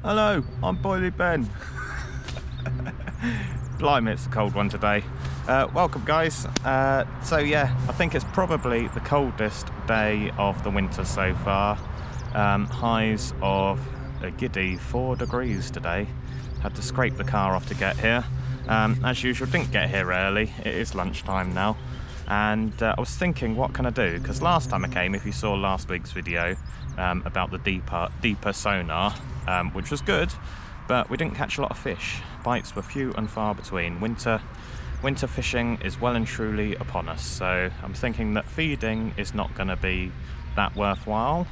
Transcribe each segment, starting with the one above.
Hello, I'm Boily Ben. Blimey, it's a cold one today. Welcome guys. So yeah, I think it's probably the coldest day of the winter so far. Highs of a giddy 4 degrees today. Had to scrape the car off to get here. As usual, didn't get here early. It is lunchtime now. And I was thinking, what can I do? Because last time I came, if you saw last week's video about the deeper sonar, which was good, but we didn't catch a lot of fish. Bites were few and far between. Winter fishing is well and truly upon us, so I'm thinking that feeding is not going to be that worthwhile.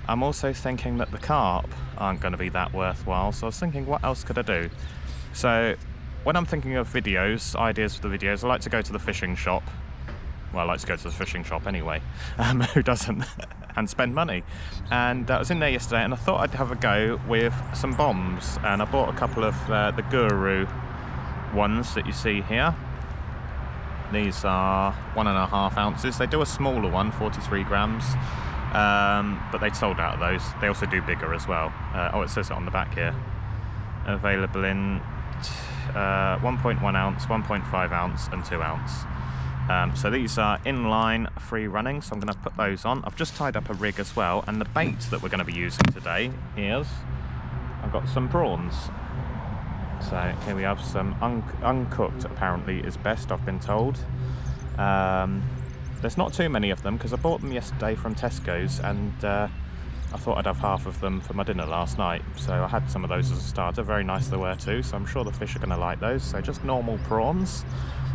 I'm also thinking that the carp aren't going to be that worthwhile, so I was thinking, what else could I do? So when I'm thinking of videos, ideas for the videos, I like to go to the fishing shop. Well, I like to go to the fishing shop anyway. Who doesn't? And spend money. And I was in there yesterday and I thought I'd have a go with some bombs. And I bought a couple of the Guru ones that you see here. These are 1.5 ounces. They do a smaller one, 43 grams. But they sold out of those. They also do bigger as well. Oh, it says it on the back here. Available in 1.1 ounce, 1.5 ounce and 2 ounce. So these are inline free running, so I'm going to put those on. I've just tied up a rig as well, and the bait that we're going to be using today is, I've got some prawns. So here we have some uncooked, apparently is best, I've been told. There's not too many of them because I bought them yesterday from Tesco's, and I thought I'd have half of them for my dinner last night. So I had some of those as a starter, very nice they were too, so I'm sure the fish are going to like those. So just normal prawns.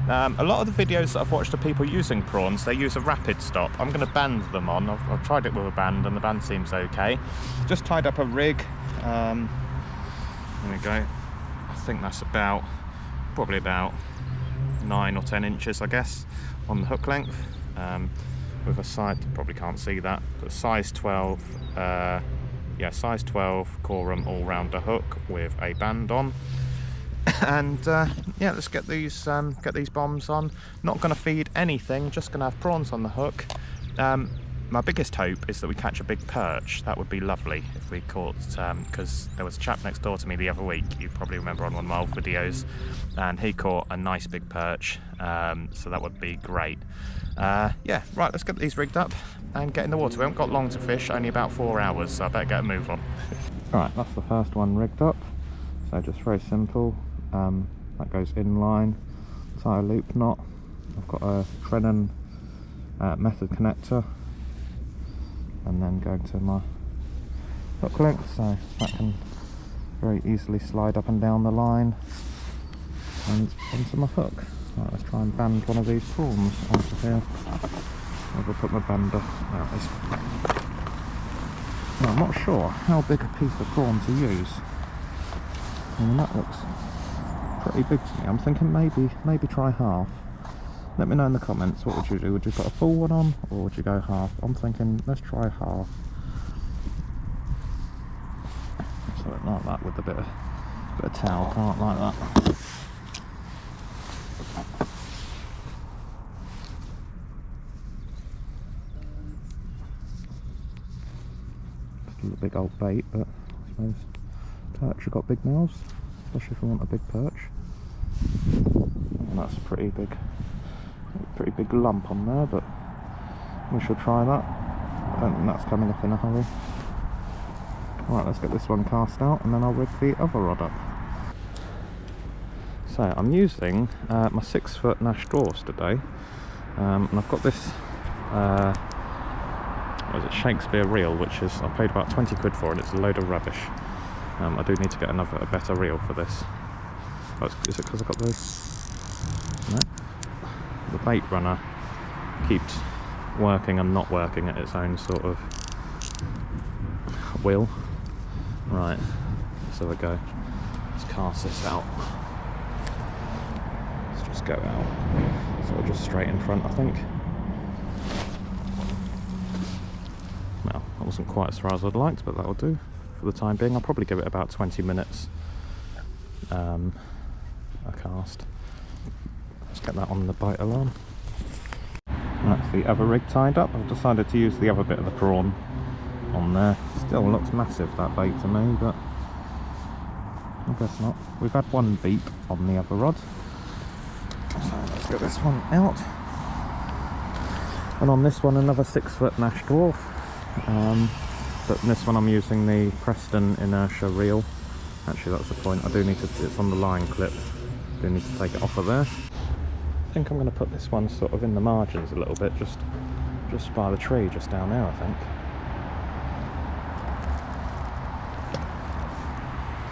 A lot of the videos that I've watched of people using prawns, they use a rapid stop. I'm going to band them on. I've tried it with a band and the band seems okay. Just tied up a rig. There we go. I think that's probably about 9 or 10 inches, I guess, on the hook length. With a size, probably can't see that, but size 12, size 12 Corum all-rounder hook with a band on. And yeah, let's get these bombs on. Not going to feed anything, just going to have prawns on the hook. My biggest hope is that we catch a big perch. That would be lovely if we caught, because there was a chap next door to me the other week, you probably remember on one of my old videos, and he caught a nice big perch, so that would be great. Yeah, right, let's get these rigged up and get in the water. We haven't got long to fish, only about 4 hours, so I better get a move on. Right, that's the first one rigged up, so just very simple. That goes inline, tie a loop knot. I've got a Trenon method connector, and then going to my hook length, so that can very easily slide up and down the line and onto my hook. Right, let's try and band one of these prawns onto here. I'll put my bander out this. Now, I'm not sure how big a piece of prawn to use. I mean, that looks pretty big to me. I'm thinking maybe try half. Let me know in the comments, what would you do? Would you put a full one on, or would you go half? I'm thinking let's try half. Something like that with a bit of towel, can't like that. Still a big old bait, but I suppose perch have got big mouths, especially if you want a big perch. And that's a pretty big lump on there, but we shall try that. I don't think that's coming up in a hurry. Right, let's get this one cast out and then I'll rig the other rod up. So I'm using my 6-foot Nash Draws today, and I've got this what is it, Shakespeare reel, which is, I paid about 20 quid for, and it's a load of rubbish. I do need to get a better reel for this. Oh, is it because I've got this? No. The bait runner keeps working and not working at its own sort of will. Right, so we go. Let's cast this out. Let's just go out. Sort of just straight in front, I think. Well, that wasn't quite as far as I'd liked, but that'll do for the time being. I'll probably give it about 20 minutes a cast. Let's get that on the bite alarm. That's the other rig tied up. I've decided to use the other bit of the prawn on there. Still looks massive, that bait, to me, but I guess not. We've had one beep on the other rod. So let's get this one out. And on this one, another 6-foot Nash Dwarf. But in this one I'm using the Preston inertia reel. Actually, that's the point. I do need to, it's on the line clip. I do need to take it off of there. I think I'm going to put this one sort of in the margins a little bit, just by the tree, just down there, I think.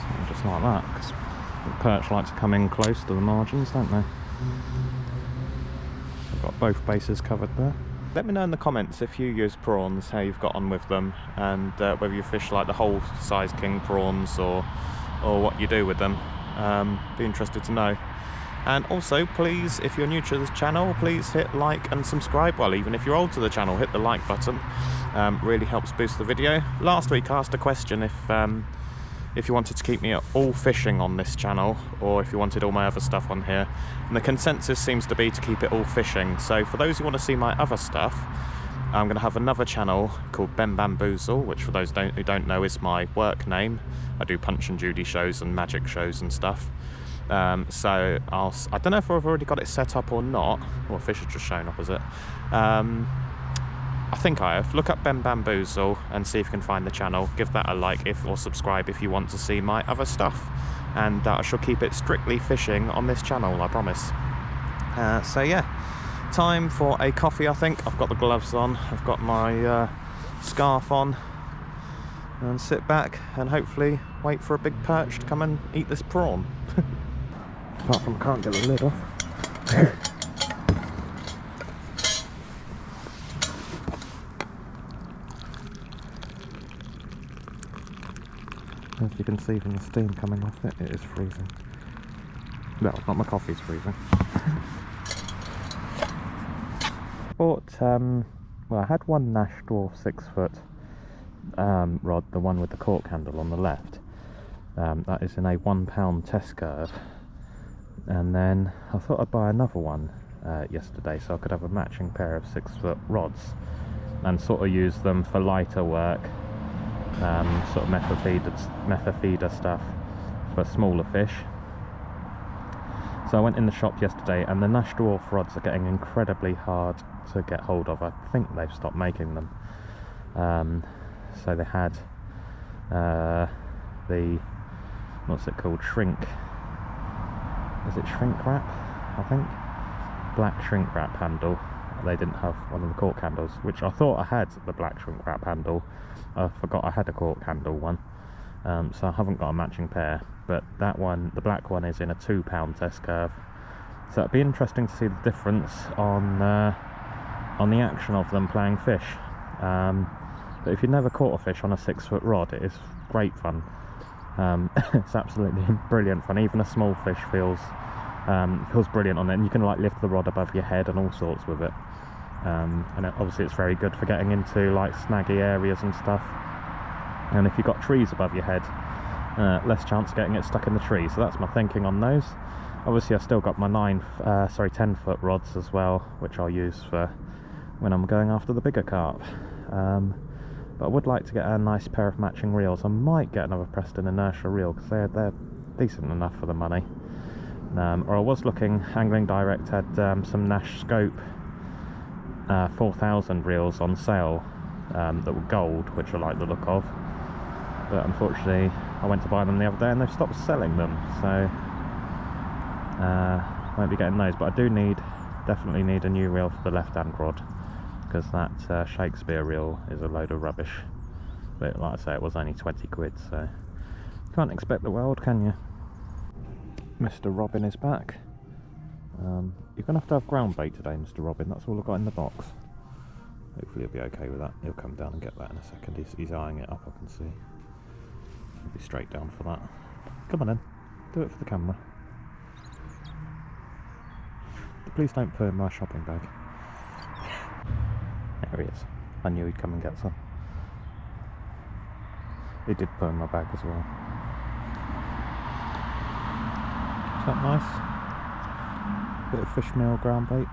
Something just like that, because the perch like to come in close to the margins, don't they? I've got both bases covered there. Let me know in the comments if you use prawns, how you've got on with them, and whether you fish like the whole size king prawns or what you do with them. Be interested to know. And also, please, if you're new to this channel, please hit like and subscribe. Well, even if you're old to the channel, hit the like button. Really helps boost the video. Last week I asked a question if you wanted to keep me all fishing on this channel, or if you wanted all my other stuff on here, and the consensus seems to be to keep it all fishing. So for those who want to see my other stuff, I'm going to have another channel called Ben Bamboozle, which for those who don't know is my work name. I do Punch and Judy shows and magic shows and stuff. So I don't know if I've already got it set up or not. Well, fish has just shown up, is it? I think I have. Look up Ben Bamboozle and see if you can find the channel. Give that a like or subscribe if you want to see my other stuff. And I shall keep it strictly fishing on this channel, I promise. So yeah, time for a coffee, I think. I've got the gloves on, I've got my scarf on, and sit back and hopefully wait for a big perch to come and eat this prawn. Apart from I can't get the lid off. As you can see from the steam coming off it, it is freezing. Well, not my coffee's freezing. Bought, well, I had one Nash Dwarf 6-foot rod, the one with the cork handle on the left. That is in a £1 test curve. And then I thought I'd buy another one yesterday, so I could have a matching pair of 6-foot rods and sort of use them for lighter work. Sort of method feeder stuff for smaller fish. So I went in the shop yesterday, and the Nash Dwarf rods are getting incredibly hard to get hold of. I think they've stopped making them. So they had the, what's it called, shrink, is it shrink wrap, I think? Black shrink wrap handle. They didn't have one of the cork handles, which I thought I had the black shrink wrap handle. I forgot I had a cork handle one, so I haven't got a matching pair. But that one, the black one, is in a £2 test curve. So it'd be interesting to see the difference on the action of them playing fish. But if you've never caught a fish on a 6-foot rod, it is great fun. It's absolutely brilliant fun. Even a small fish feels brilliant on it, and you can like lift the rod above your head and all sorts with it. And obviously it's very good for getting into like snaggy areas and stuff. And if you've got trees above your head, less chance of getting it stuck in the tree. So that's my thinking on those. Obviously I've still got my 10-foot rods as well, which I'll use for when I'm going after the bigger carp. But I would like to get a nice pair of matching reels. I might get another Preston inertia reel, because they're decent enough for the money. Or I was looking, Angling Direct had some Nash Scope 4000 reels on sale that were gold, which I like the look of. But unfortunately I went to buy them the other day and they've stopped selling them, so won't be getting those. But I do definitely need a new reel for the left hand rod, because that Shakespeare reel is a load of rubbish. But like I say, it was only 20 quid, so can't expect the world, can you? Mr. Robin is back. You're going to have ground bait today, Mr. Robin. That's all I've got in the box. Hopefully he'll be okay with that. He'll come down and get that in a second. He's eyeing it up, I can see. He'll be straight down for that. Come on then, do it for the camera. But please don't put in my shopping bag. There he is. I knew he'd come and get some. He did put in my bag as well. Is that nice? Bit of fish meal ground bait.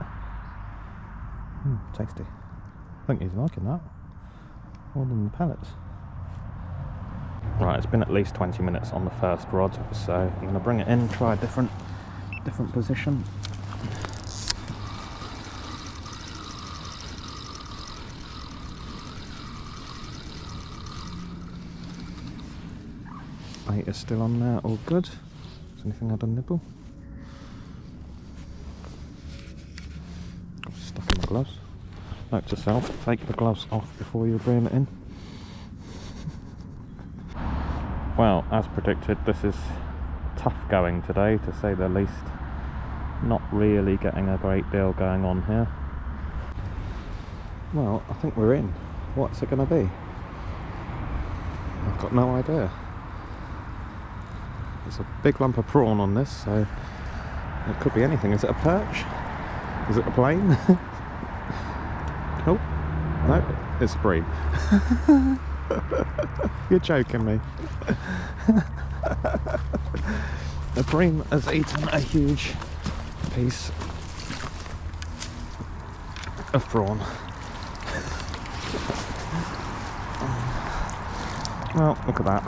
Tasty. I think he's liking that more than the pellets. Right, it's been at least 20 minutes on the first rod, so I'm going to bring it in, try a different position. Bait is still on there, all good. Has anything had a nibble? Got stuck in my gloves. Note to self, take the gloves off before you bring it in. Well, as predicted, this is tough going today, to say the least. Not really getting a great deal going on here. Well, I think we're in. What's it going to be? I've got no idea. There's a big lump of prawn on this, so it could be anything. Is it a perch? Is it a plane? Oh, no, it's a bream. You're joking me. The bream has eaten a huge piece of prawn. Well, look at that.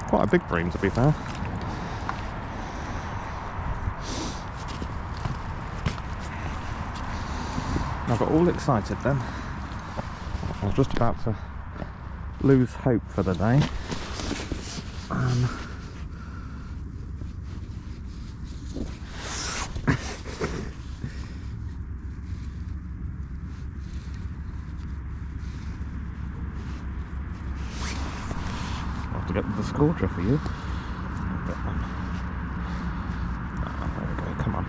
Quite a big bream, to be fair. I got all excited then. I was just about to lose hope for the day. To get the scorcher for you. There we go, come on.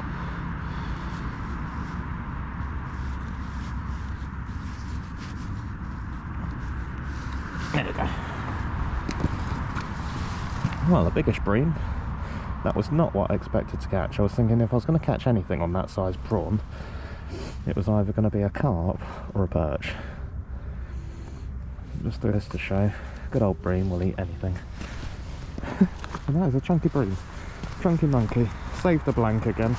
There we go. Well, the biggest bream. That was not what I expected to catch. I was thinking if I was going to catch anything on that size prawn, it was either going to be a carp or a perch. Just do this to show. Good old bream will eat anything. And that is a chunky bream. Chunky monkey. Save the blank again.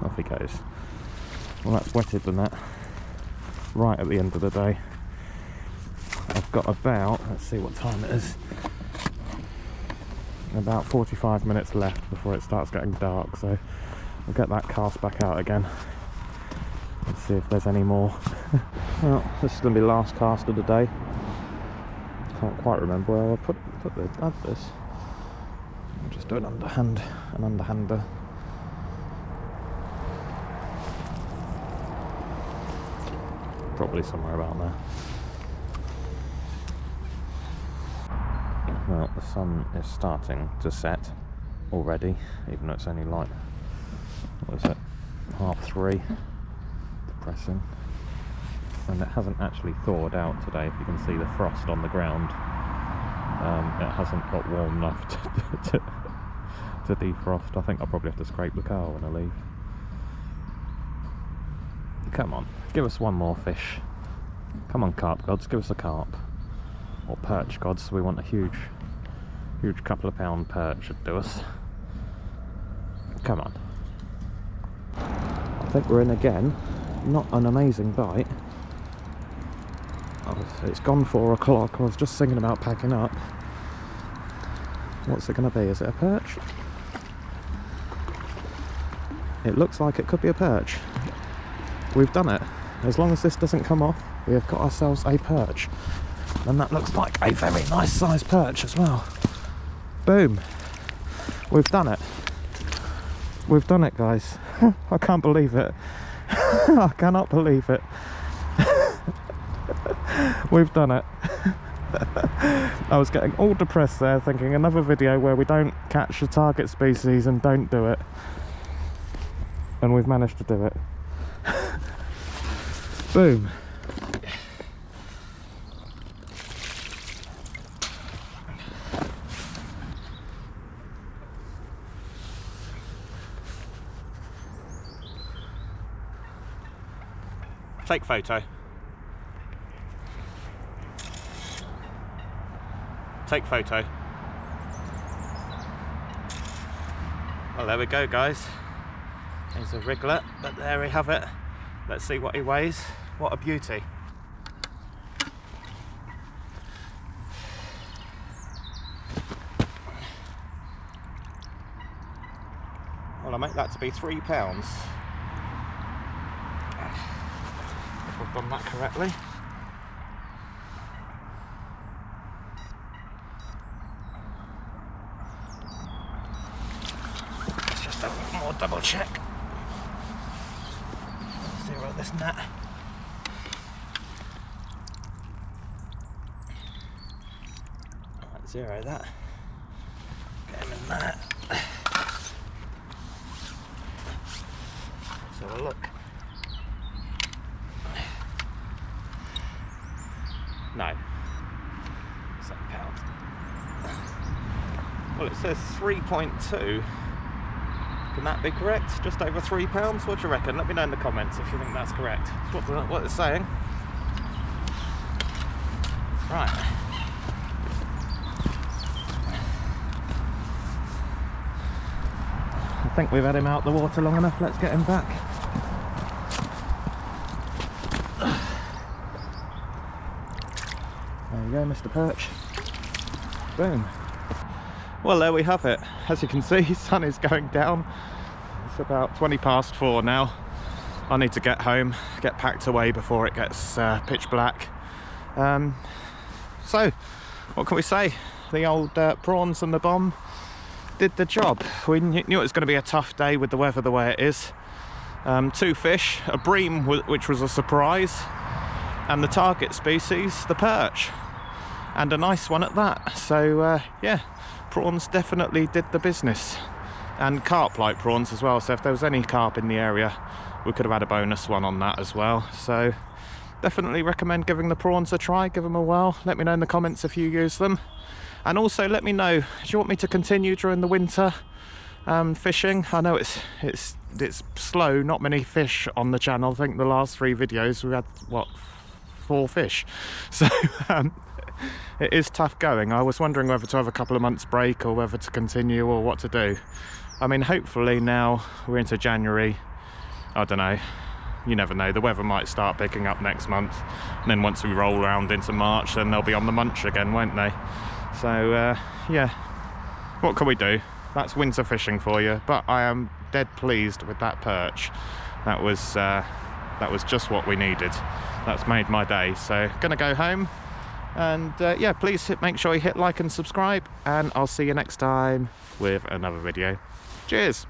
Off he goes. Well, that's wetted the net. Right at the end of the day. I've got about, let's see what time it is. About 45 minutes left before it starts getting dark, so I'll get that cast back out again. Let's see if there's any more. Well, this is going to be the last cast of the day. Can't quite remember where I put this. I'll just do an underhander. Probably somewhere about there. Well, the sun is starting to set already, even though it's only like, what is it, 3:30. Depressing. And it hasn't actually thawed out today. If you can see the frost on the ground, it hasn't got warm enough to defrost. I think I'll probably have to scrape the car when I leave. Come on, give us one more fish. Come on, carp gods, give us a carp. Or perch gods, we want a huge couple of pound perch should do us. Come on. I think we're in again. Not an amazing bite. Oh, it's gone 4 o'clock. I was just thinking about packing up. What's it going to be? Is it a perch? It looks like it could be a perch. We've done it. As long as this doesn't come off, we have got ourselves a perch. And that looks like a very nice sized perch as well. Boom. We've done it. We've done it, guys. I can't believe it. I cannot believe it. We've done it. I was getting all depressed there, thinking another video where we don't catch the target species and don't do it. And we've managed to do it. Boom. Take photo. Take photo. Well, there we go, guys. There's a wriggler, but there we have it. Let's see what he weighs. What a beauty. Well, I make that to be 3 pounds. If I've done that correctly. Let's just have one more double check. Zero this net. Right, zero that. Get him in there. Let's have a look. No. 7 pounds. Well, it says 3.2. Can that be correct? Just over 3 pounds? What do you reckon? Let me know in the comments if you think that's correct. That's what it's saying. Right. I think we've had him out the water long enough. Let's get him back. There you go, Mr. Perch. Boom. Well, there we have it. As you can see, sun is going down. It's about 20 past 4 now. I need to get home, get packed away before it gets pitch black. So, what can we say? The old prawns and the bomb did the job. We knew it was going to be a tough day with the weather the way it is. 2 fish, a bream, which was a surprise, and the target species, the perch, and a nice one at that. So yeah, prawns definitely did the business, and carp like prawns as well. So if there was any carp in the area, we could have had a bonus one on that as well. So definitely recommend giving the prawns a try. Give them a whirl. Let me know in the comments if you use them. And also let me know, do you want me to continue during the winter fishing? I know it's slow, not many fish on the channel. I think the last 3 videos we had, what, 4 fish. So it is tough going. I was wondering whether to have a couple of months break or whether to continue or what to do. I mean, hopefully now we're into January. I don't know. You never know. The weather might start picking up next month. And then once we roll around into March, then they'll be on the munch again, won't they? So, yeah. What can we do? That's winter fishing for you. But I am dead pleased with that perch. That was just what we needed. That's made my day. So, gonna go home. And yeah, please make sure you hit like and subscribe. And I'll see you next time with another video. Cheers!